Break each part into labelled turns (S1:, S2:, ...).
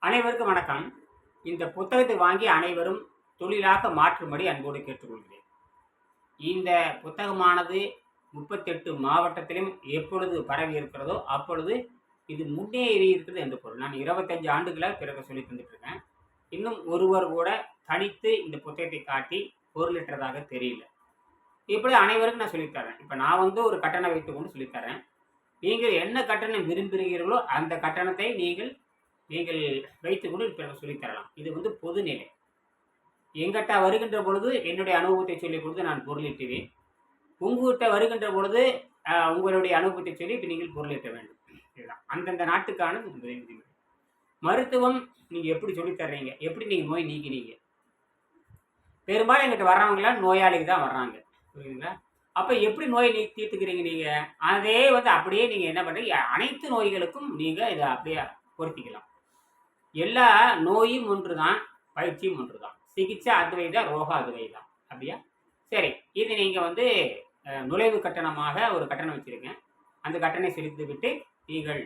S1: அனைவருக்கும் வணக்கம். இந்த புத்தகத்தை வாங்கி அனைவரும் தொழிலாக மாற்றும்படி அன்போடு கேட்டுக்கொள்கிறேன். இந்த புத்தகமானது 38 மாவட்டத்திலும் எப்பொழுது பரவி இருக்கிறதோ அப்பொழுது இது முன்னேறி இருக்கிறது என்று பொருள். நான் 25 ஆண்டுகளாக பிறகு சொல்லி தந்துட்டு இருக்கேன். இன்னும் ஒருவர் கூட தனித்து இந்த புத்தகத்தை காட்டி பொருளற்றதாக தெரியல. இப்படி அனைவருக்கும் நான் சொல்லித்தரேன். இப்போ நான் ஒரு கட்டணம் வைத்துக்கொண்டு சொல்லித்தரேன். நீங்கள் என்ன கட்டணம் விரும்புகிறீர்களோ அந்த கட்டணத்தை நீங்கள் நீங்கள் வைத்துக்கொண்டு பிறகு சொல்லித்தரலாம். இது பொதுநிலை. எங்கிட்ட வருகின்ற பொழுது என்னுடைய அனுபவத்தை சொல்லிக் கொடுத்து நான் பொருளீட்டுவேன். உங்ககிட்ட வருகின்ற பொழுது உங்களுடைய அனுபவத்தை சொல்லி இப்போ நீங்கள் பொருளீட்ட வேண்டும். இதுதான் அந்தந்த நாட்டுக்கான விதிமுறை. மருத்துவம் நீங்கள் எப்படி சொல்லித்தர்றீங்க, எப்படி நீங்கள் நோய் நீக்கினீங்க. பெரும்பாலும் எங்கிட்ட வர்றவங்களாம் நோயாளிக்கு தான் வர்றாங்க, புரியுதுங்களா? அப்போ எப்படி நோயை தீர்த்துக்கிறீங்க நீங்கள்? அதே அப்படியே நீங்கள் என்ன பண்ணுறீங்க, அனைத்து நோய்களுக்கும் நீங்கள் இதை அப்படியே பொருத்திக்கலாம். எல்லா நோயும் ஒன்று தான், பயிற்சியும் ஒன்று தான். சிகிச்சை அத்வைதா, ரோக அத்வைதா. அப்படியா? சரி, இது நீங்கள் நுழைவு கட்டணமாக ஒரு கட்டணம் வச்சுருக்கேன். அந்த கட்டணை செலுத்தி விட்டு நீங்கள்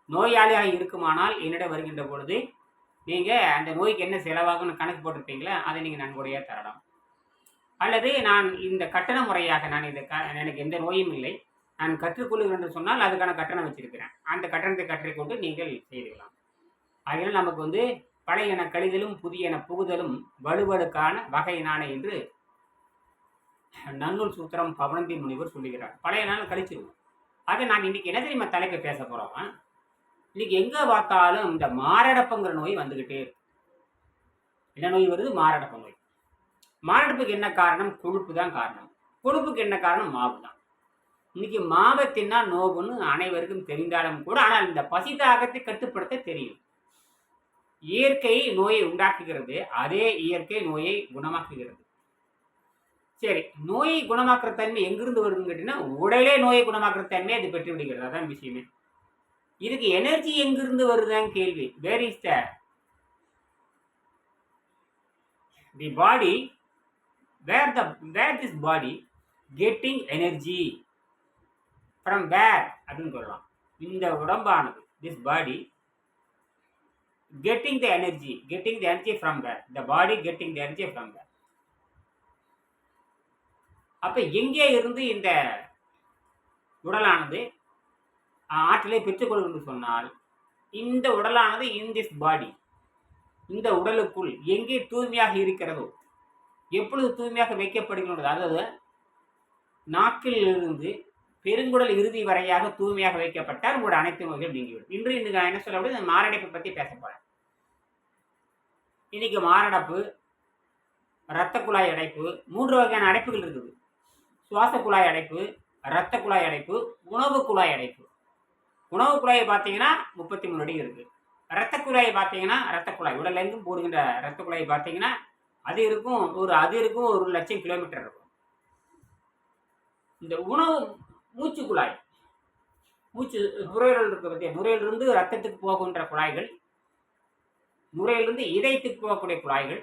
S1: நோயாளியாக இருக்குமானால் என்னிடம் வருகின்ற பொழுது நீங்கள் அந்த நோய்க்கு என்ன செலவாகும்னு கணக்கு போட்டிருப்பீங்களா, அதை நீங்கள் நன்கொடையாக தரலாம். அல்லது நான் இந்த கட்டண முறையாக எனக்கு எந்த நோயும் இல்லை, நான் கற்றுக்கொள்ளுகிறேன் என்று சொன்னால் அதுக்கான கட்டணம் வச்சிருக்கிறேன். அந்த கட்டணத்தை கற்றுக்கொண்டு நீங்கள் செய்துக்கலாம். அதனால் நமக்கு பழையன கழிதலும் புதியன புகுதலும் வலுவலுக்கான வகையினான என்று நன்னூல் சூத்திரம் பவனந்தி முனிவர் சொல்லுகிறார். பழைய நாள் கழிச்சிருவோம். ஆக நான் இன்னைக்கு என்ன தெரியுமா தலைப்பை பேச போறோம். இன்னைக்கு எங்க பார்த்தாலும் இந்த மாரடைப்புங்கிற நோய் வந்துகிட்டே இருக்கு. என்ன நோய் வருது? மாரடைப்பு நோய். மாரடைப்புக்கு என்ன காரணம்? கொழுப்பு தான் காரணம். கொழுப்புக்கு என்ன காரணம்? மாவு தான். இன்னைக்கு மாவை தின்னா நோவுன்னு அனைவருக்கும் தெரிந்தாலும் கூட, ஆனால் இந்த பசி தாகத்தை கட்டுப்படுத்த தெரியும். இயற்கை நோயை உண்டாக்குகிறது, அதே இயற்கை நோயை குணமாக்குகிறது. சரி, நோயை குணமாக்குற தன்மை எங்கிருந்து வருதுன்னு கேட்டீங்கன்னா, உடலே நோயை குணமாக்குற தன்மை அது பெற்று விடுகிறது. அதான் விஷயமே. இதுக்கு எனர்ஜி எங்கிருந்து வருதுன்னு கேள்வி. Where is the body, where this body getting energy from where அப்படின்னு சொல்லலாம். இந்த உடம்பானது, this body getting the energy from where? The body getting the energy from where? அப்ப எங்கே இருந்து இந்த உடலானது ஆற்றலை பெற்றுக்கொள்கிறது சொன்னால், இந்த உடலானது இன் திஸ் பாடி, இந்த உடலுக்குள் எங்கே தூய்மையாக இருக்கிறதோ, எப்பொழுது தூய்மையாக வைக்கப்படுகிறது, அதாவது நாக்கில் இருந்து பெருங்குடல் இறுதி வரையாக தூய்மையாக வைக்கப்பட்டால் உங்களோட அனைத்து நோய்கள் நீங்கிவிடும். இன்று நான் என்ன சொல்ல மாரடைப்பை பற்றி பேச போறேன். இன்னைக்கு மாரடைப்பு, இரத்த குழாய் அடைப்பு, 3 வகையான அடைப்புகள் இருக்குது. சுவாச குழாய் அடைப்பு, இரத்த குழாய் அடைப்பு, உணவு குழாய் அடைப்பு. உணவு குழாயை பார்த்தீங்கன்னா 33 அடி இருக்கு. இரத்த குழாயை பார்த்தீங்கன்னா, இரத்த குழாய் உடல் எங்கும் போடுகின்ற இரத்த குழாயை பார்த்தீங்கன்னா அது இருக்கும் 1,00,000 கிலோமீட்டர் இருக்கும். இந்த உணவு மூச்சு குழாய், நுரையீரல் இருக்கு பற்றிய, நுரையிலிருந்து ரத்தத்துக்கு போகின்ற குழாய்கள், நுரையிலிருந்து இதயத்துக்கு போகக்கூடிய குழாய்கள்,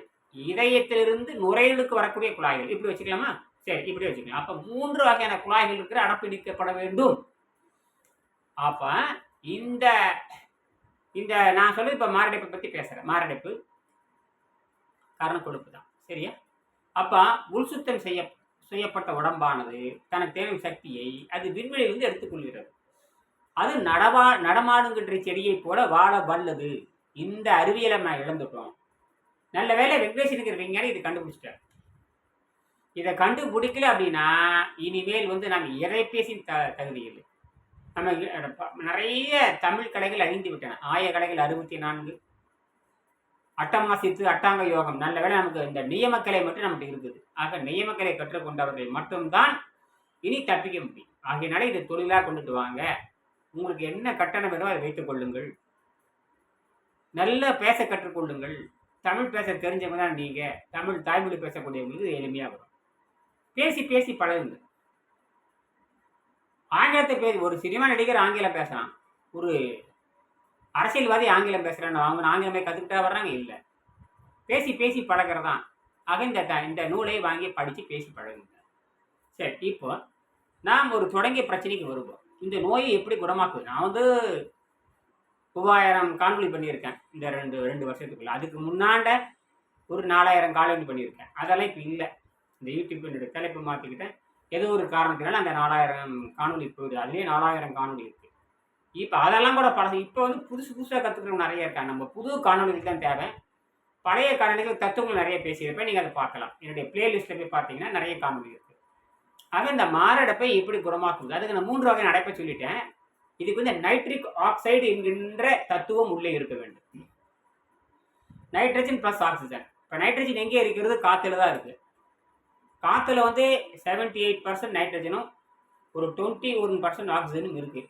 S1: இதயத்திலிருந்து நுரையீரலுக்கு வரக்கூடிய குழாய்கள். இப்படி வச்சுக்கலாமா? சரி, இப்படி வச்சுக்கலாம். அப்ப 3 வகையான குழாய்கள் இருக்கிற அடைப்பு நீக்கப்பட வேண்டும். அப்ப இந்த இந்த நான் சொல்லி இப்ப மாரடைப்பை பத்தி பேசுறேன். மாரடைப்பு காரணம் கொழுப்பு தான். சரியா? அப்ப உள் சுத்தம் செய்யப்பட்ட உடம்பானது தனக்கு தேவையான சக்தியை அது விண்வெளியிலிருந்து எடுத்துக்கொள்கிறது. அது நடமாடுகின்ற செடியை போல வாழ வல்லது. இந்த அறிவியலை நான் இழந்துட்டோம். நல்ல வேலை வெங்கடேசனுக்கு விஞ்ஞானி இதை கண்டுபிடிச்சிட்டார். இதை கண்டுபிடிக்கல அப்படின்னா இனிமேல் நம்ம எதை பேசி தகுதி இல்லை. நம்ம நிறைய தமிழ் கலைகள் அழிந்து விட்டன. ஆய கலைகள் 64, அட்டமாசித்து அட்டாங்க யோகம். நல்ல வேலை நமக்கு இந்த நியமக்கலை மட்டும் நமக்கு இருக்குது. ஆக நியமக்கலை கற்றுக்கொண்டவர்கள் மட்டும்தான் இனி தப்பிக்க முடியும். ஆகையினால இதை தொழிலாக கொண்டுட்டு வாங்க. உங்களுக்கு என்ன கட்டணம் வேணுமோ அதை வைத்துக் கொள்ளுங்கள். நல்லா பேச கற்றுக்கொள்ளுங்கள். தமிழ் பேச தெரிஞ்சவங்க தான் நீங்க. தமிழ் தாய்மொழி பேசக்கூடியவங்களுக்கு எளிமையாக வரும். பேசி பேசி பழகுங்க. ஆங்கிலத்தை பேசி, ஒரு சினிமா நடிகர் ஆங்கிலம் பேசலாம், ஒரு அரசியல்வாதி ஆங்கிலம் பேசுறான்னு அவங்க ஆங்கிலமே கற்றுக்கிட்டா வர்றாங்க? இல்லை, பேசி பேசி பழகிறதான். ஆக இந்த நூலை வாங்கி படித்து பேசி பழகுங்க. சரி, இப்போ நாம் ஒரு தொடங்கிய பிரச்சனைக்கு வருவோம். இந்த நோயை எப்படி குணமாக்குது? நான் 3000 காணொளி பண்ணியிருக்கேன் இந்த ரெண்டு ரெண்டு வருஷத்துக்குள்ள. அதுக்கு முன்னாண்ட ஒரு 4000 காணொளி பண்ணியிருக்கேன். அதெல்லாம் இப்போ இல்லை. இந்த யூடியூப் என்னுடைய தலைப்பு மாற்றிக்கிட்டேன். ஏதோ ஒரு காரணத்தினால அந்த 4000 காணொளி போயிடுது. அதுலேயே 4000 காணொளி இருக்குது. இப்போ அதெல்லாம் கூட பழசு. இப்போ வந்து புதுசு புதுசாக கற்றுக்கிறவங்க நிறைய இருக்காங்க. நம்ம புது காணொலிகள் தான் தேவை. பழைய காணொலிகள் தத்துவங்கள் நிறைய பேசியிருப்பேன். நீங்கள் அதை பார்க்கலாம். என்னுடைய பிளேலிஸ்ட்டில் போய் பார்த்தீங்கன்னா நிறைய காணொலி இருக்குது. ஆக இந்த மாரடைப்பை எப்படி குணமாக்குது, அதுக்கு நான் 3 வகை அடைப்பை சொல்லிட்டேன். இதுக்கு வந்து நைட்ரிக் ஆக்சைடு என்கின்ற தத்துவம் உள்ளே இருக்க வேண்டும். Nitrogen plus oxygen. இப்போ நைட்ரஜன் எங்கே இருக்கிறது? காற்றுல தான் இருக்குது. காற்றுல வந்து 78% நைட்ரஜனும் ஒரு 21% ஆக்சிஜனும் இருக்குது.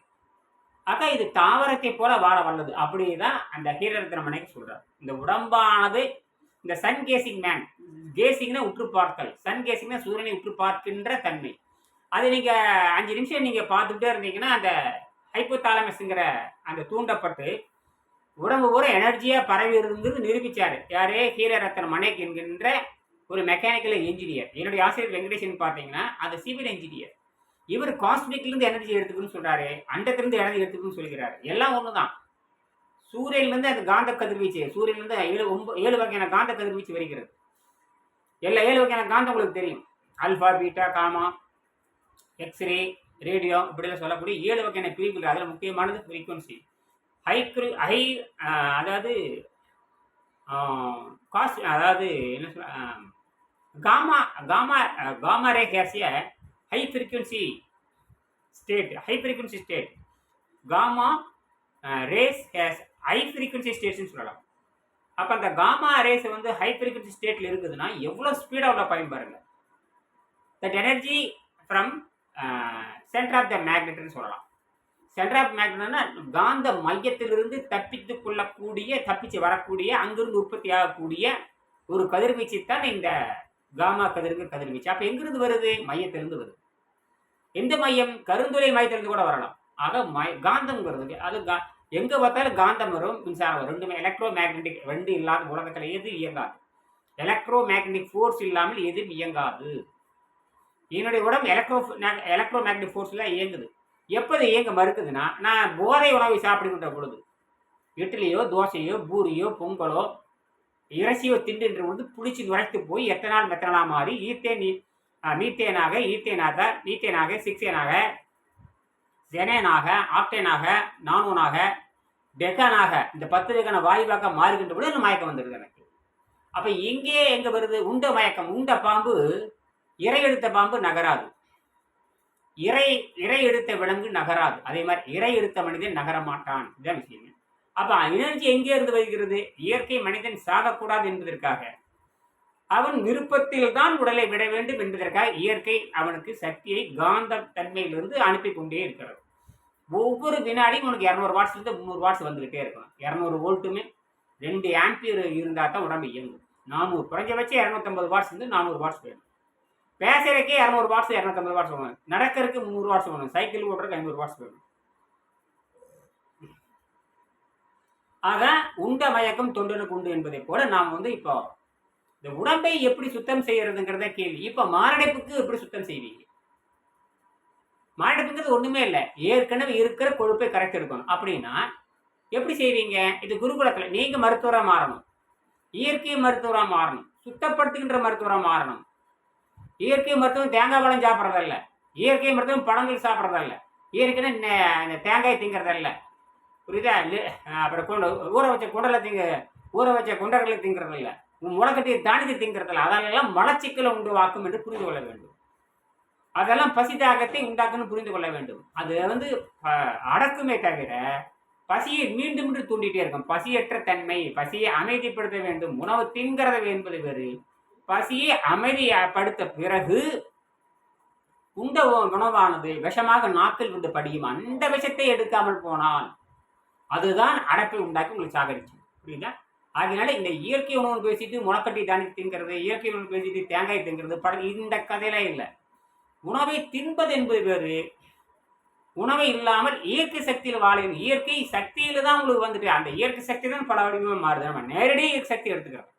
S1: ஆக இது தாவரத்தை போல வாழ வல்லது. அப்படிதான் அந்த ஹீரரத்ன மனைக்கு சொல்றார். இந்த உடம்பானது இந்த சன் கேசிங் மேன், கேசிங்னா உற்று பார்த்தல், சன் கேசிங்னா சூரியனை உற்று பார்க்கின்ற தன்மை. அது நீங்க 5 நிமிஷம் நீங்க பார்த்துட்டே இருந்தீங்கன்னா அந்த ஹைப்போதாலமஸ்ங்கிற அந்த தூண்டப்பட்டு உடம்பு பூரா எனர்ஜியா பரவி இருந்தது நிரூபிச்சாரு. யாரே ஹீரரத்ன மனைக் என்கின்ற ஒரு மெக்கானிக்கல் இன்ஜினியர். என்னுடைய ஆசிரியர் வெங்கடேசன் பார்த்தீங்கன்னா அது சிவில் இன்ஜினியர். இவர் காஸ்மிக்ல இருந்து எனர்ஜி எடுத்துக்கணும்னு சொல்றாரு, அண்டத்திலிருந்து எனர்ஜி எடுத்துக்கணும்னு சொல்கிறாரு. எல்லாம் ஒண்ணுதான். சூரியன்ல இருந்து அது காந்த கதிர்வீச்சு, சூரியன்ல இருந்து 7 வகையான காந்த கதிர்வீச்சு வருகிறது. எல்லா 7 வகையான காந்தம் உங்களுக்கு தெரியும். Alpha, beta, gamma, X ray, radio இப்படிலாம் சொல்லக்கூடிய 7 வகையான பிரிவுகள். அதில் முக்கியமானது ஃப்ரீக்வன்சி. ஹை அதாவது அதாவது என்ன சொல்ல, காமா காமா காமா ரே கேசிய high frequency state. Gamma rays has high frequency ஸ்டேட்ஸ்னு சொல்லலாம். அப்போ அந்த காமா ரேஸ் வந்து ஹை ஃப்ரீக்வன்சி ஸ்டேட்டில் இருக்குதுன்னா எவ்வளோ ஸ்பீடாக உள்ள பயன் பாருங்க. That energy from centre of the மேக்னெட்னு சொல்லலாம். சென்டர் ஆஃப் மேக்னெட்னா காந்த மையத்திலிருந்து தப்பிச்சு வரக்கூடிய அங்கிருந்து உற்பத்தி ஆகக்கூடிய ஒரு கதிர்வீச்சு தான் இந்த காமா கதிர்வீச்சு. அப்போ எங்கிருந்து வருது? மையத்திலிருந்து வருது. எந்த மையம்? கருந்துளை மையத்திலிருந்து கூட வரலாம். ஆக காந்தம் வருது. அது எங்க பார்த்தாலும் காந்தம் வரும், மின்சாரம் வரும். ரெண்டுமே எலக்ட்ரோ மேக்னெட்டிக். ரெண்டு இல்லாத உலகத்தில் எது இயங்காது? எலக்ட்ரோ மேக்னெட்டிக் ஃபோர்ஸ் இல்லாமல் எதுவும் இயங்காது. என்னுடைய உடம்பு எலக்ட்ரோ மேக்னெட்டிக் ஃபோர்ஸ்ல இயங்குது. எப்போது இயங்க மறுக்குதுன்னா, நான் போதை உணவை சாப்பிடுகின்ற பொழுது, இட்லியோ தோசையோ பூரியோ பொங்கலோ இறைச்சியோ தின்றுன்ற பொழுது புளிச்சு நுழைத்து போய் மெத்தனாலா மாறி மீத்தேனாக, சிக்ஸேனாக, ஜெனேனாக, ஆக்டேனாக, நானோனாக, டெக்கானாக, இந்த 10 வகையான வாயுவாக மாறுகின்ற பொழுது மயக்கம் வந்துடுது எனக்கு. அப்போ எங்கே வருது? உண்ட மயக்கம். உண்ட பாம்பு, இறை எடுத்த பாம்பு நகராது. இறை எடுத்த விலங்கு நகராது. அதே மாதிரி இறை எடுத்த மனிதன் நகர மாட்டான். இதுதான் விஷயம். அப்ப எனர்ஜி எங்கே இருந்து வருகிறது? இயற்கை மனிதன் சாகக்கூடாது என்பதற்காக, அவன் விருப்பத்தில் தான் உடலை விட வேண்டும் என்பதற்காக இயற்கை அவனுக்கு சக்தியை காந்த தன்மையிலிருந்து அனுப்பி கொண்டே இருக்கிறது. ஒவ்வொரு வினாடியும் உனக்கு 200 வாட்ஸ்லேருந்து 300 வாட்ஸ் வந்துகிட்டே இருக்கணும். 200 வோல்ட்டுமே 2 ஆம்பியர் இருந்தால் தான் உடம்பு இயங்கும். 400 குறைஞ்சபட்சம் 250 வாட்ஸ்லேருந்து 400 வாட்ஸ் வேணும். பேசுறதுக்கே 200 வாட்ஸ் 250 வாட்ஸ் வேணும். நடக்கிறதுக்கு 300 வாட்ஸ் வேணும். சைக்கிள் ஓட்டுறதுக்கு 500 வாட்ஸ் வேணும். ஆக உண்ட மயக்கம் தொண்டனுக்கு உண்டு என்பதை போல நாம் வந்து இப்போ இந்த உடம்பை எப்படி சுத்தம் செய்யறதுங்கிறத கேள்வி. இப்போ மாரடைப்புக்கு எப்படி சுத்தம் செய்வீங்க? மாரடைப்புங்கிறது ஒண்ணுமே இல்லை. ஏற்கனவே இருக்கிற கொழுப்பை கரைத்து எடுக்கணும். அப்படின்னா எப்படி செய்வீங்க? இது குருகுலத்தில் நீங்க மருத்துவராக மாறணும், இயற்கை மருத்துவராக மாறணும், சுத்தப்படுத்துகின்ற மருத்துவராக மாறணும். இயற்கை மருத்துவம் தேங்காய் பழம் சாப்பிட்றதல்ல, இயற்கை மருத்துவம் பழங்கள் சாப்பிட்றதல்ல, இயற்கைன்னு இந்த தேங்காய் திங்கிறதல்ல, புரியுதா? அப்புறம் ஊற வச்ச குண்டர்களை திங்கிறதில்ல, முளைக்கட்டிய தானியத்தை திங்கிறதில்ல. அதெல்லாம் மலச்சிக்கலை உண்டாக்கும் என்று புரிந்து கொள்ள வேண்டும். அதெல்லாம் பசி தாகத்தை உண்டாக்குன்னு புரிந்து கொள்ள வேண்டும். அது வந்து அடக்குமே தவிர பசியை மீண்டும் மீண்டும் தூண்டிகிட்டே இருக்கும். பசியற்ற தன்மை, பசியை அமைதிப்படுத்த வேண்டும். உணவு தின்கிறது என்பது வேறு. பசியை அமைதிப்படுத்த பிறகு உண்ட உணவானது விஷமாக நாக்கில் வந்து படியும். அந்த விஷத்தை எடுக்காமல் போனால் அதுதான் அடைப்பை உண்டாக்கி உங்களுக்கு சாகடிச்சு. புரியுதா? அதனால இந்த இயற்கை உணவு பேசிட்டு முளைக்கட்டி தானி திங்கிறது, இயற்கை உணவு பேசிட்டு தேங்காய் திங்கிறது, இந்த கதையெல்லாம் இல்லை. உணவை தின்பது என்பது வேறு, உணவை இல்லாமல் இயற்கை சக்தியில் வாழ. இயற்கை சக்தியில தான் உங்களுக்கு வந்துட்டு அந்த இயற்கை சக்தி தான் பல வடிவமாக மாறுது. நம்ம நேரடியாக இயற்கை சக்தி எடுத்துக்கிறோம்.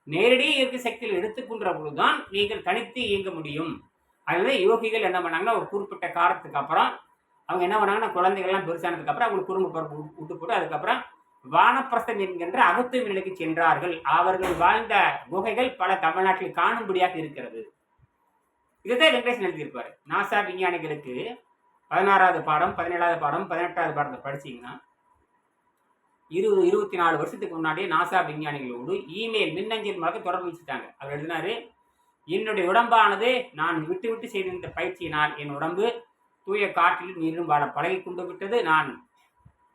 S1: நேரடியாக இயற்கை சக்தியில் எடுத்துக்கொண்ட பொழுதுதான் நீங்கள் தனித்து இயங்க முடியும். அதுதான் யோகிகள் என்ன பண்ணாங்கன்னா, ஒரு குறிப்பிட்ட காலத்துக்கு அப்புறம் அவங்க என்ன பண்ணாங்கன்னா குழந்தைகள்லாம் பெருசானதுக்கப்புறம் அவங்களுக்கு குடும்ப பொறுப்பு விட்டு போட்டு அதுக்கப்புறம் வானப்பிரஸ்தம் என்கின்ற அகத்துவ நிலைக்கு சென்றார்கள். அவர்கள் வாழ்ந்த குகைகள் பல தமிழ்நாட்டில் காணும்படியாக இருக்கிறது. இதைத்தான் வெங்கடேசன் எழுதியிருப்பாரு. நாசா விஞ்ஞானிகளுக்கு 16வது பாடம், 17வது பாடம், 18வது பாடத்தை படிச்சீங்கன்னா 24 வருஷத்துக்கு முன்னாடியே நாசா விஞ்ஞானிகளோடு இமெயில் மின்னஞ்சல் மூலமாக தொடர்பு வச்சுட்டாங்க. அவர் எழுதினாரு, என்னுடைய உடம்பானது நான் விட்டு விட்டு செய்திருந்த பயிற்சியினால் என் உடம்பு தூய காற்றில் நீரும் வாழ பழகி கொண்டு விட்டது.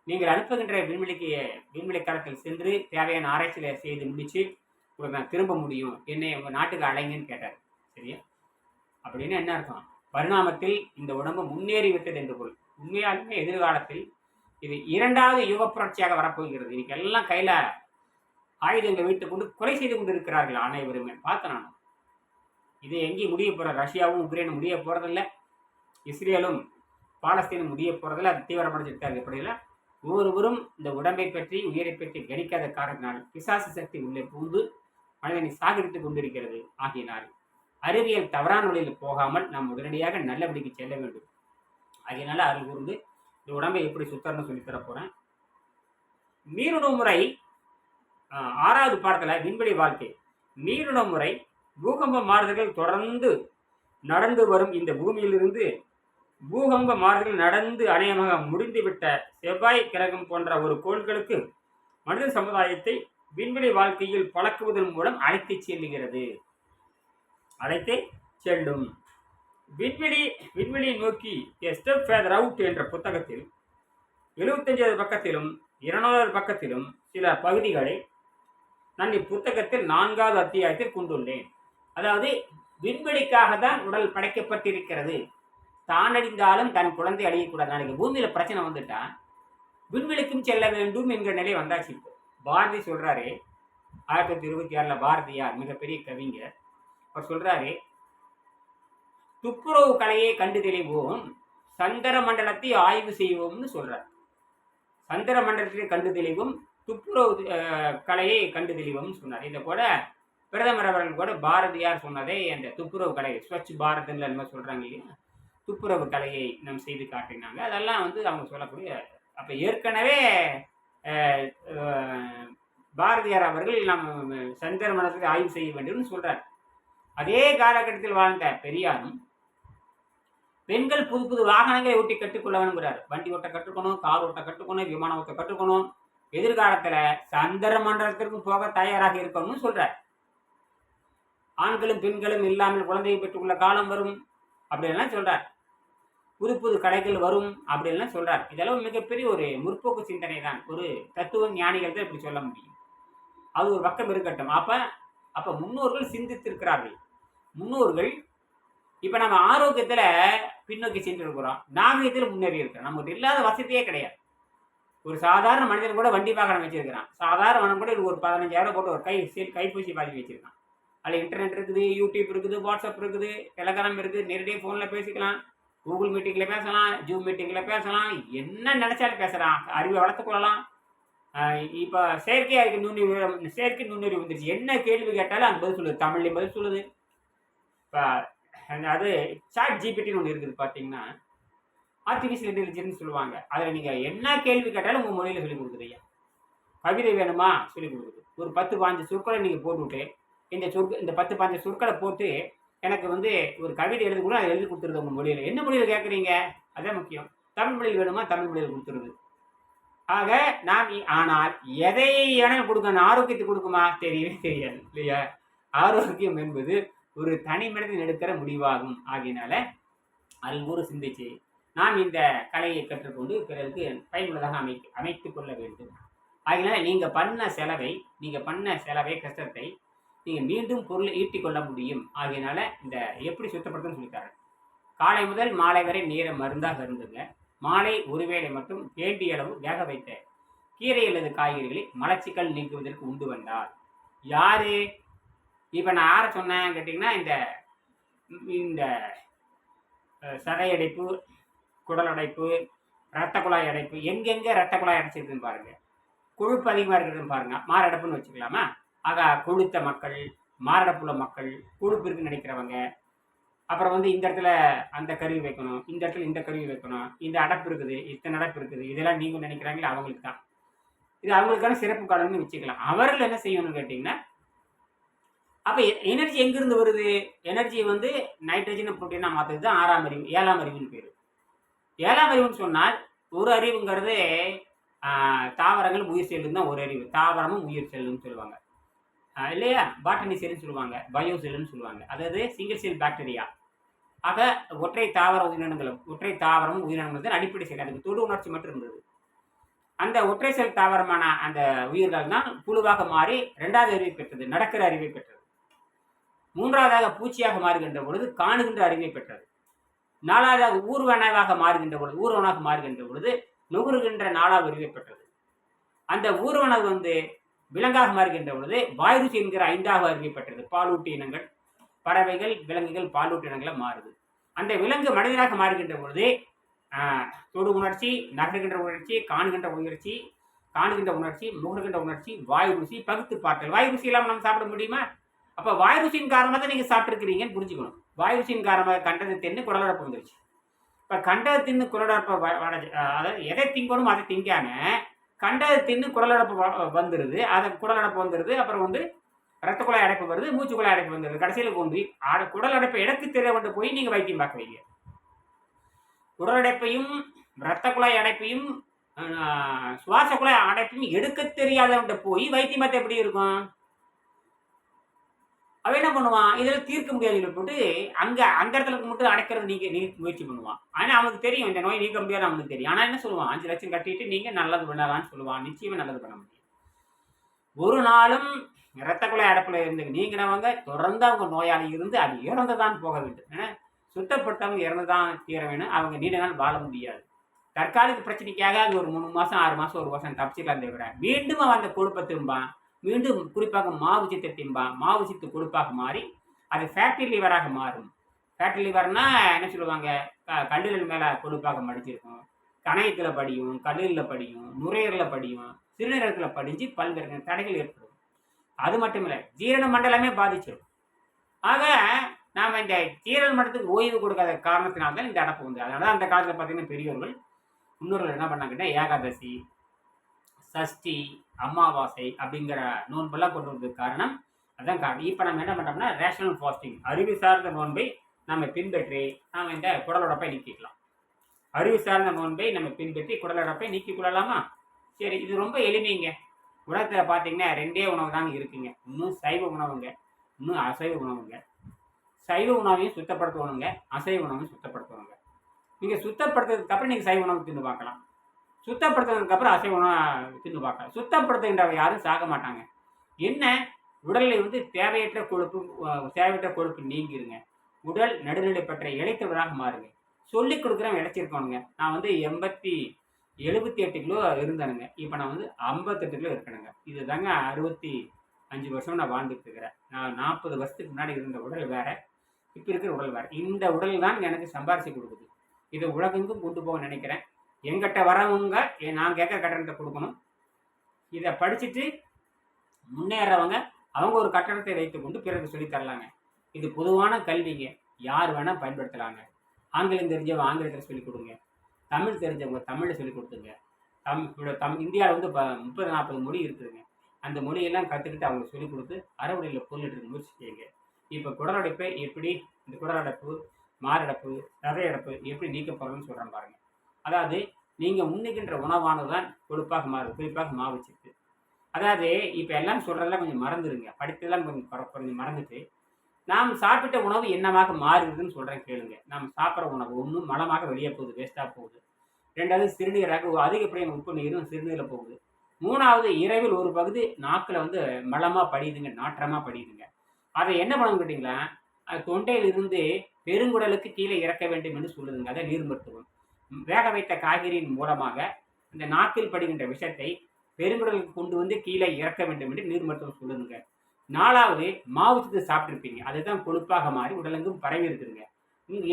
S1: நீங்கள் அனுப்புகின்ற விண்வெளி களத்தில் சென்று தேவையான ஆராய்ச்சிகளை செய்து முடிச்சு நான் திரும்ப முடியும், என்னை உங்கள் நாட்டுக்கு அழைங்கன்னு கேட்டார். சரியா? அப்படின்னு என்ன அர்த்தம்? பரிணாமத்தில் இந்த உடம்பு முன்னேறி விட்டது என்று பொருள். உண்மையாலுமே எதிர்காலத்தில் இது 2வது யுக புரட்சியாக வரப்போகிறது. இன்னைக்கு எல்லாம் கையில ஆயுதங்களை வைத்துக் கொண்டு கொலை செய்து கொண்டு இருக்கிறார்கள் அனைவருமே. பார்த்தேன் நான். இது எங்கேயும் முடிய போற, ரஷ்யாவும் உக்ரைனும் முடிய போறதில்லை, இஸ்ரேலும் பாலஸ்தீனும் முடிய போறதில்லை. அது தீவிரமடைஞ்சிருக்காரு. எப்படின்னா ஒவ்வொருவரும் இந்த உடம்பை பற்றி உயிரை பற்றி கணிக்காத காரணத்தினால் பிசாசு சக்தி உள்ளே புகுந்து மனிதனை சாகடித்துக் கொண்டிருக்கிறது. ஆகியனால் அறிவியல் தவறான வழியில் போகாமல் நாம் உடனடியாக நல்லபடிக்கு செல்ல வேண்டும். ஆகையினால அருள் கூர்ந்து இந்த உடம்பை எப்படி சுத்தரன்னு சொல்லித்தர போறேன். நீருணவு முறை 6வது பாடத்துல விண்வெளி வாழ்க்கை. நீருணவு முறை பூகம்ப மாறுதல்கள் தொடர்ந்து நடந்து வரும் இந்த பூமியிலிருந்து பூகம்ப மாறுதல்கள் நடந்து அநேகமாக முடிந்துவிட்ட செவ்வாய் கிரகம் போன்ற ஒரு கோள்களுக்கு மனித சமுதாயத்தை விண்வெளி வாழ்க்கையில் பழக்குவதன் மூலம் அழைத்து செல்லும். விண்வெளி நோக்கி எ ஸ்டெப் ஃபர்தர் அவுட் என்ற புத்தகத்தில் 75வது பக்கத்திலும் 200வது பக்கத்திலும் சில பகுதிகளை நான் இப்புத்தகத்தில் 4வது அத்தியாயத்தில் கொண்டுள்ளேன். அதாவது விண்வெளிக்காக தான் உடல் படைக்கப்பட்டிருக்கிறது. தான் அழிந்தாலும் தன் குழந்தை அழியக்கூடாது. நாளைக்கு பூமியில பிரச்சனை வந்துட்டா விண்வெளிக்கும் செல்ல வேண்டும் என்கிற நிலை வந்தாச்சு. இப்போ பாரதி சொல்றாரு, 1926 பாரதியார் மிகப்பெரிய கவிஞர், அவர் சொல்றாரு, துப்புரவு கலையை கண்டு தெளிவோம், சந்திர மண்டலத்தை ஆய்வு செய்வோம்னு சொல்றார். சந்திர மண்டலத்தை கண்டு தெளிவோம், துப்புரவு கலையை கண்டு தெளிவோம்னு சொன்னார். இதை கூட பிரதமர் அவர்கள் கூட பாரதியார் சொன்னதே அந்த துப்புரவு கலை, ஸ்வச் பாரத்ன்னு என்ன சொல்றாங்க இல்லையா, துப்புரவு கலையை நம் செய்து காட்டினாங்க. அதெல்லாம் அவங்க சொல்லக்கூடிய, அப்ப ஏற்கனவே பாரதியார் அவர்கள் நம்ம சந்திர மண்டலத்தை ஆய்வு செய்ய வேண்டும்னு சொல்றார். அதே காலகட்டத்தில் வாழ்ந்த பெரியாரும் பெண்கள் புது புது வாகனங்களை ஓட்டி கற்றுக்கொள்ள வேணுங்கிறார். வண்டி ஓட்ட கற்றுக்கணும், கார் ஓட்ட கற்றுக்கணும், விமானம் ஓட்ட கற்றுக்கணும், எதிர்காலத்துல சந்திர மண்டலத்திற்கும் போக தயாராக இருக்கணும்னு சொல்றார். ஆண்களும் பெண்களும் இல்லாமல் குழந்தையை பெற்றுக்கொள்ள காலம் வரும் அப்படின்லாம் சொல்றார். புது புது கலைகள் வரும் அப்படின்லாம் சொல்றார். இதெல்லாம் மிகப்பெரிய ஒரு முற்போக்கு சிந்தனை தான். ஒரு தத்துவ ஞானிகள் தான் இப்படி சொல்ல முடியும். அது ஒரு பக்கம் இருக்கட்டும். அப்ப முன்னோர்கள் சிந்தித்திருக்கிறார்கள். முன்னோர்கள் இப்ப நம்ம ஆரோக்கியத்துல பின்னோக்கி சென்று இருக்கிறோம், நாகரிகத்தில் முன்னேறி இருக்கிறோம். நமக்கு இல்லாத வசதியே கிடையாது. ஒரு சாதாரண மனிதன் கூட வண்டி வாகனம் வச்சிருக்கிறான். சாதாரண மனிதன் கூட ஒரு 15,000 போட்டு ஒரு கைப்பூசி வாங்கி வச்சிருக்கான். அதில் இன்டர்நெட் இருக்குது, யூடியூப் இருக்குது, வாட்ஸ்அப் இருக்குது, டெலகிராம் இருக்குது, நேரடியாக ஃபோனில் பேசிக்கலாம், கூகுள் மீட்டிங்கில் பேசலாம், ஜூம் மீட்டிங்கில் பேசலாம், என்ன நினைச்சாலும் பேசலாம், அறிவை வளர்த்துக்கொள்ளலாம். இப்போ செயற்கை நுண்ணறிவு வந்துருச்சு. என்ன கேள்வி கேட்டாலும் அது பதில் சொல்லுது, தமிழ்லையும் பதில் சொல்லுது. இப்போ அது சாட் ஜிபிடின்னு ஒன்று இருக்குது பார்த்தீங்கன்னா, ஆர்டிஃபிஷியல் இன்டெலிஜென்ஸ் சொல்லுவாங்க. அதில் நீங்கள் என்ன கேள்வி கேட்டாலும் உங்கள் மொழியில் சொல்லிக் கொடுக்குது. ஐயா கவிதை வேணுமா சொல்லிக் கொடுக்குது. ஒரு 10-15 சொற்களை நீங்கள் போட்டுவிட்டு இந்த 10-15 சொற்களை போட்டு எனக்கு ஒரு கவிதை எழுதி கூட அதை எழுதி கொடுத்துருது உங்கள் மொழியில். என்ன மொழியில் கேட்குறீங்க அதான் முக்கியம். தமிழ் மொழியில் வேணுமா தமிழ் மொழியில் கொடுத்துருது. ஆக ஆனால் எதை வேணாலும் கொடுக்கணும், ஆரோக்கியத்தை கொடுக்குமா தெரியவே தெரியாது இல்லையா. ஆரோக்கியம் என்பது ஒரு தனி மனிதன் எடுக்கிற முடிவாகும். ஆகியனால அல்கூறு சிந்திச்சு நாம் இந்த கலையை கற்றுக்கொண்டு பிறருக்கு பயனுள்ளதாக அமைத்துக் கொள்ள வேண்டும். ஆகினால நீங்க பண்ண செலவை கஷ்டத்தை நீங்க மீண்டும் பொருளை ஈட்டிக் கொள்ள முடியும். ஆகியனால இந்த எப்படி சுத்தப்படுத்துன்னு சொல்லித்தாரேன். காலை முதல் மாலை வரை நீரை மருந்தாக இருந்துங்க. மாலை ஒருவேளை மட்டும் வேண்டிய அளவு வேக வைத்த கீரை அல்லது காய்கறிகளை மலச்சிக்கல் நீக்குவதற்கு உண்டு வந்தார். யாரு இப்ப நான் யாரை சொன்னேன் கேட்டீங்கன்னா, இந்த சதையடைப்பு, குடல் அடைப்பு, இரத்த குழாய் அடைப்பு, எங்கெங்க இரத்த குழாய் அடைச்சிருக்குன்னு பாருங்க, கொழுப்பு அதிகமாக இருக்குதுன்னு பாருங்க, மாரடைப்புன்னு வச்சுக்கலாமா. ஆக கொழுத்த மக்கள், மாரடைப்புள்ள மக்கள், கொழுப்பு இருக்குன்னு நினைக்கிறவங்க, அப்புறம் வந்து இந்த இடத்துல அந்த கருவி வைக்கணும், இந்த இடத்துல இந்த கருவி வைக்கணும், இந்த அடப்பு இருக்குது, இத்தனை அடப்பு இருக்குது, இதெல்லாம் நீங்க நினைக்கிறாங்களே அவங்களுக்கு தான். இது அவங்களுக்கான சிறப்பு காலம்னு வச்சுக்கலாம். அவர்கள் என்ன செய்யணும்னு கேட்டீங்கன்னா, அப்ப எனர்ஜி எங்கிருந்து வருது? எனர்ஜி வந்து நைட்ரஜன் புரோட்டீனா மாத்துறது தான் 6ஆம் அறிவு, 7ஆம் அறிவுன்னு பேரு. 7ஆம் அறிவுன்னு சொன்னால் ஒரு அறிவுங்கிறது தாவரங்கள் உயிர் செல்லுன்னு தான் ஒரு அறிவு. தாவரமும் உயிர் செல்லுன்னு சொல்லுவாங்க. இல்லையா? பாட்டனி செல்லுன்னு சொல்லுவாங்க, பயோ செல்லுன்னு சொல்லுவாங்க. அதாவது சிங்கிள் செல் பாக்டீரியா. ஆக ஒற்றை தாவர உயிரினங்களும் ஒற்றை தாவரமும் உயிரினங்கள் தான் அடிப்படை செல். அதுக்கு தொடு உணர்ச்சி மட்டும் இருந்தது. அந்த ஒற்றை செல் தாவரமான அந்த உயிர்கள் தான் புழுவாக மாறி 2வது அறிவை பெற்றது, நடக்கிற அறிவை பெற்றது. 3வதாக பூச்சியாக மாறுகின்ற பொழுது காணுகின்ற அறிவை பெற்றது. 4வதாக ஊர்வனவாக மாறுகின்ற பொழுது நுகருகின்ற 4வது அறிவை பெற்றது. அந்த ஊர்வனவு வந்து விலங்காக மாறுகின்ற பொழுது வாய்ருசி என்கிற 5வது அறிவை பெற்றது. பாலூட்டு இனங்கள், பறவைகள், விலங்குகள் பாலூட்டு இனங்களை மாறுது. அந்த விலங்கு மனிதனாக மாறுகின்ற பொழுது தொடு உணர்ச்சி, நகருகின்ற உணர்ச்சி, காணுகின்ற உணர்ச்சி, முகர்கின்ற உணர்ச்சி, வாய் ருசி, பகுத்து பார்த்தல். வாய் ருசி இல்லாமல் நம்ம சாப்பிட முடியுமா? அப்ப வாய் ருசியின் காரணமாக தான் நீங்க சாப்பிட்டுருக்கிறீங்கன்னு புரிஞ்சுக்கணும். வாய் ருசியின் காரணமாக கண்டதை தின்னு குடலடப்பு வந்துருச்சு. இப்ப கண்டதை தின்னு குடலடப்ப அதாவது எதை திங்கணும் அதை திங்காம கண்டதை தின்னு குடலடப்பு வந்துருது. அதை குடலடப்பு வந்துருது. அப்புறம் வந்து ரத்த குழாய் அடைப்பு வருது, மூச்சு குழாய் அடைப்பு வந்துருது. கடைசியில் கொண்டு குடல் அடைப்பை இடத்து தெரிய கொண்டு போய் நீங்க வைத்தியம் பார்க்குறீங்க. குடல் அடைப்பையும் ரத்த குழாய் அடைப்பையும் சுவாச குழாய் அடைப்பையும் எடுக்க தெரியாதவன்ட்ட போய் வைத்தியம் பார்த்தா எப்படி இருக்கும்? அவன் என்ன பண்ணுவான்? இதில் தீர்க்க முடியாது போட்டு அந்த இடத்துல மட்டும் அடைக்கிறது நீ முயற்சி பண்ணுவான். ஆனா அவனுக்கு தெரியும் இந்த நோய் நீக்க முடியாது, அவனுக்கு தெரியும். ஆனா என்ன சொல்லுவான்? 5 லட்சம் கட்டிட்டு நீங்க நல்லது பண்ணலான்னு சொல்லுவான். நிச்சயமா நல்லது பண்ண முடியும். ஒரு நாளும் இரத்த குழாய் அடைப்புல இருந்து நீங்கினவங்க தொடர்ந்து அவங்க நோயாளி இருந்து அது இறந்துதான் போக வேண்டும். சுத்தப்பட்டவங்க இறந்துதான் தீர வேணும். அவங்க நீண்ட நாள் வாழ முடியாது. தற்காலிக பிரச்சனைக்காக அது ஒரு 3 மாசம் 6 மாசம் 1 வருஷம் தப்பிச்சுக்கலாம் தவிர மீண்டும் அவன் அந்த கொழுப்பை திரும்பான். மீண்டும் குறிப்பாக மாவு சித்தை திம்பான். மாவு சித்து கொழுப்பாக மாறி அது ஃபேட்டி லிவராக மாறும். ஃபேட்டி லிவர்னா என்ன சொல்லுவாங்க? கல்லீரல் மேல கொழுப்பாக மடிச்சிருக்கும், கணையத்தில் படியும், கல்லீரலில் படியும், நுரையீரலில் படியும், சிறுநீரகத்தில் படிஞ்சு பல்வேறு தடைகள் ஏற்படும். அது மட்டும் இல்லை, ஜீரண மண்டலமே பாதிச்சிடும். ஆக நாம் இந்த ஜீரண மண்டலத்துக்கு ஓய்வு கொடுக்காத காரணத்தினால்தான் இந்த அடப்பு வந்து. அதனால அந்த காலத்தில் பார்த்தீங்கன்னா பெரியவர்கள் முன்னோர்கள் என்ன பண்ணாங்கன்னா ஏகாதசி, சஷ்டி, அமாவாசை அப்படிங்கிற நோன்பெல்லாம் கொண்டு வந்ததுக்கு காரணம் அதான் காரணம். இப்போ நம்ம என்ன பண்ணுறோம்னா ரேஷனல் ஃபாஸ்டிங், அறிவு சார்ந்த நோன்பை நம்ம பின்பற்றி நாம் இந்த குடலடப்பை நீக்கிக்கலாம். அறிவு சார்ந்த நோன்பை நம்ம பின்பற்றி குடலடப்பை நீக்கிக் கொள்ளலாமா? சரி, இது ரொம்ப எளிமைங்க. உலகத்தில் பார்த்தீங்கன்னா 2 உணவு தாங்க இருக்குங்க. இன்னும் சைவ உணவுங்க, இன்னும் அசைவ உணவுங்க. சைவ உணவையும் சுத்தப்படுத்தணுங்க, அசைவ உணவையும் சுத்தப்படுத்தணுங்க. நீங்கள் சுத்தப்படுத்துறதுக்கு அப்புறம் நீங்கள் சைவ உணவு தின்னு பார்க்கலாம், சுத்தப்படுத்துறதுக்கு அப்புறம் அசைவ உணவு தின்னு பார்க்கலாம். சுத்தப்படுத்துகின்றவங்க யாரும் சாக மாட்டாங்க. என்ன? உடலில் வந்து தேவையற்ற கொழுப்பு நீங்கிருங்க. உடல் நடுநிலை பெற்ற இளைத்தவராக மாறுங்க. சொல்லி கொடுக்குறவன் இழைச்சிருக்கணுங்க. நான் வந்து 78 கிலோ இருந்தேனுங்க. இப்போ நான் வந்து 58 கிலோ இருக்கணுங்க. இது தாங்க 65 வருஷம் நான் வாழ்ந்துட்டு இருக்கிறேன். நான் 40 வருஷத்துக்கு முன்னாடி இருந்த உடல் வேற, இப்போ இருக்கிற உடல் வேற. இந்த உடல் தான் எனக்கு சம்பாரிச்சு கொடுக்குது. இதை உலகெங்கும் கொண்டு போக நினைக்கிறேன். எங்கிட்ட வரவங்க நான் கேட்குற கட்டணத்தை கொடுக்கணும். இதை படிச்சுட்டு முன்னேறவங்க அவங்க ஒரு கட்டணத்தை வைத்துக்கொண்டு பிறகு சொல்லித்தரலாங்க. இது பொதுவான கல்விங்க, யார் வேணால் பயன்படுத்தலாங்க. ஆங்கிலம் தெரிஞ்சவங்க ஆங்கிலத்தில் சொல்லிக் கொடுங்க, தமிழ் தெரிஞ்சவங்க தமிழில் சொல்லிக் கொடுத்துங்க. இந்தியாவில் வந்து 30-40 மொழி இருக்குதுங்க. அந்த மொழியெல்லாம் கற்றுக்கிட்டு அவங்க சொல்லிக் கொடுத்து அறவழியில் பொருளிட்டு முயற்சி செய்யுங்க. இப்போ குடலடைப்பை எப்படி, இந்த குடலடைப்பு, மாரடைப்பு, தரையடைப்பு எப்படி நீக்க போகிறோம்னு சொல்கிறேன் பாருங்க. அதாவது நீங்கள் உண்ணுகின்ற உணவானது தான் கொழுப்பாக மாறுது, குறிப்பாக மாவு சத்து. அதாவது இப்போ எல்லாம் சொல்கிறதெல்லாம் கொஞ்சம் மறந்துடுங்க, படித்ததெல்லாம் கொஞ்சம் மறந்துட்டு நாம் சாப்பிட்ட உணவு என்னவாக மாறுதுன்னு சொல்கிறேன் கேளுங்க. நாம் சாப்பிட்ற உணவு ஒன்றும் மலமாக வெளியே போகுது, வேஸ்ட்டாக போகுது. 2வது சிறுநீராக அதிகப்படியான உப்பு நீரும் சிறுநீரில் போகுது. 3வது இரவில் ஒரு பகுதி நாக்கில் வந்து மலமாக படியுதுங்க, நாற்றமாக படியுதுங்க. அதை என்ன பண்ணணும் கேட்டிங்களா, தொண்டையிலிருந்து பெருங்குடலுக்கு கீழே இறக்க வேண்டும் என்று சொல்லுதுங்க. அதை நீர் மருத்துவம். வேக வைத்த காய்கறியின் மூலமாக இந்த நாக்கில் படுகின்ற விஷத்தை பெருங்குடலுக்கு கொண்டு வந்து கீழே இறக்க வேண்டும் என்று நீர் மருத்துவம் சொல்லுதுங்க. 4வது மாவு சத்து சாப்பிட்ருப்பீங்க, அதுதான் கொழுப்பாக மாறி உடலெங்கும் பரவி இருக்குதுங்க.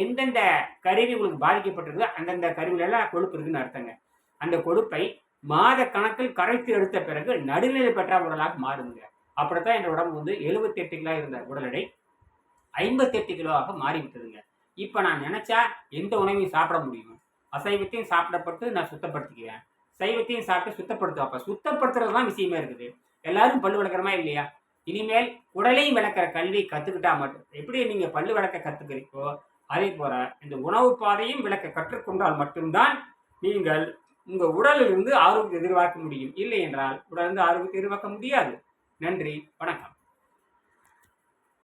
S1: எந்தெந்த கருவி உங்களுக்கு பாதிக்கப்பட்டிருக்கோ அந்தந்த கருவிலெல்லாம் கொழுப்பு இருக்குன்னு அர்த்தங்க. அந்த கொழுப்பை மாத கணக்கில் கரைத்து எடுத்த பிறகு நடுநிலை பெற்ற உடலாக மாறுதுங்க. அப்படித்தான் என் உடம்பு வந்து 78 கிலோ இருந்த உடல் எடை 58 கிலோவாக மாறிவிட்டதுங்க. இப்போ நான் நினச்சா எந்த உணவையும் சாப்பிட முடியும். அசைவத்தையும் சாப்பிடப்பட்டு நான் சுத்தப்படுத்திக்குவேன். சைவத்தையும் சாப்பிட்டு சுத்தப்படுத்துவேன். அப்போ சுத்தப்படுத்துறது தான் விஷயமே இருக்குது. எல்லாரும் பல்லு விளக்குறமா இல்லையா? இனிமேல் உடலையும் விளக்குற கல்வி கற்றுக்கிட்டா மட்டும் எப்படி நீங்கள் பல்லு விளக்க கற்றுக்கிறீங்களோ அதே போல இந்த உணவு பாதையும் விளக்க கற்றுக்கொண்டால் மட்டும்தான் நீங்கள் உங்கள் உடலிலிருந்து ஆரோக்கியத்தை எதிர்பார்க்க முடியும். இல்லை என்றால் உடலிருந்து ஆரோக்கியத்தை எதிர்பார்க்க முடியாது. நன்றி, வணக்கம்.